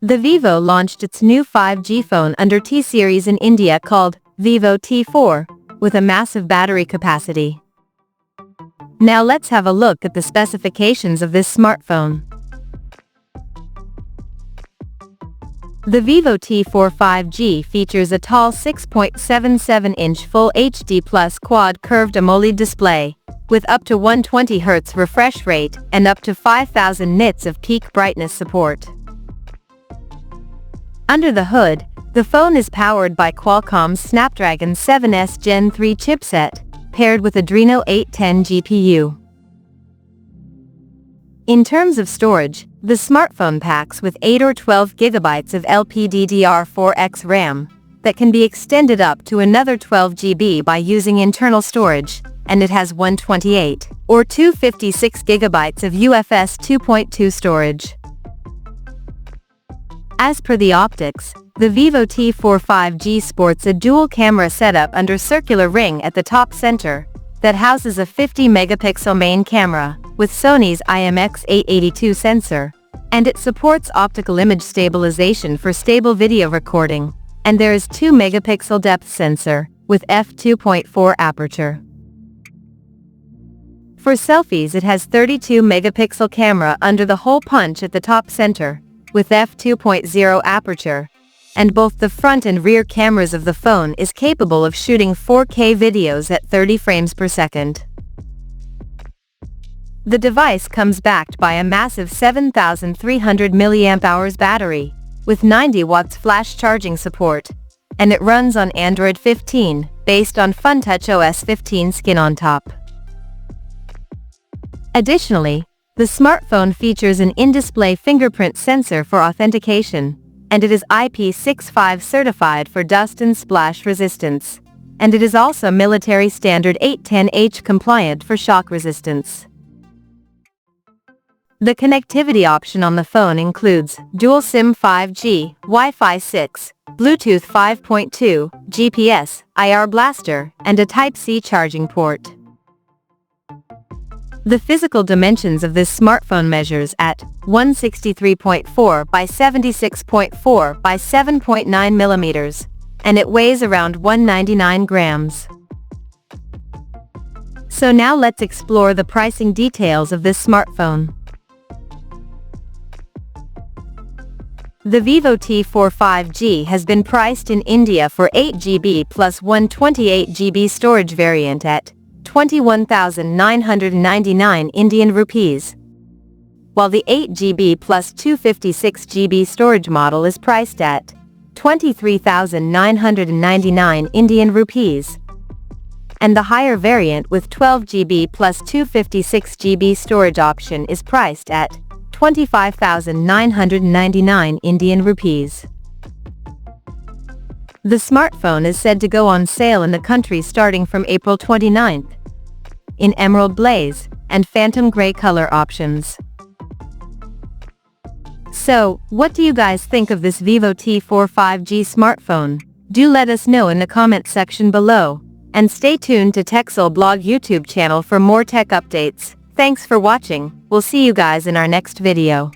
The Vivo launched its new 5G phone under T-series in India called Vivo T4, with a massive battery capacity. Now let's have a look at the specifications of this smartphone. The Vivo T4 5G features a tall 6.77-inch Full HD Plus quad curved AMOLED display, with up to 120Hz refresh rate and up to 5000 nits of peak brightness support. Under the hood, the phone is powered by Qualcomm's Snapdragon 7S Gen 3 chipset, paired with Adreno 810 GPU. In terms of storage, the smartphone packs with 8 or 12 GB of LPDDR4X RAM that can be extended up to another 12 GB by using internal storage, and it has 128 or 256 GB of UFS 2.2 storage. As per the optics, the Vivo T4 5G sports a dual camera setup under circular ring at the top center that houses a 50-megapixel main camera with Sony's IMX882 sensor, and it supports optical image stabilization for stable video recording, and there is 2-megapixel depth sensor with f2.4 aperture. For selfies, it has 32-megapixel camera under the hole punch at the top center with f2.0 aperture, and both the front and rear cameras of the phone is capable of shooting 4K videos at 30 frames per second. The device comes backed by a massive 7,300 mAh battery, with 90 watts flash charging support, and it runs on Android 15, based on FunTouch OS 15 skin on top. Additionally, the smartphone features an in-display fingerprint sensor for authentication, and it is IP65 certified for dust and splash resistance, and it is also military standard 810H compliant for shock resistance. The connectivity option on the phone includes dual SIM 5G, Wi-Fi 6, Bluetooth 5.2, GPS, IR blaster, and a Type-C charging port. The physical dimensions of this smartphone measures at 163.4 by 76.4 by 7.9 millimeters, and it weighs around 199 grams. So now let's explore the pricing details of this smartphone. The Vivo T4 5G has been priced in India for 8GB plus 128GB storage variant at 21,999 Indian rupees, while the 8GB plus 256GB storage model is priced at 23,999 Indian rupees, and the higher variant with 12GB plus 256GB storage option is priced at 25,999 Indian rupees. The smartphone is said to go on sale in the country starting from April 29th, in Emerald Blaze and Phantom Grey color options. So, what do you guys think of this Vivo T4 5G smartphone? Do let us know in the comment section below, and stay tuned to TechSole Blog YouTube channel for more tech updates. Thanks for watching. We'll see you guys in our next video.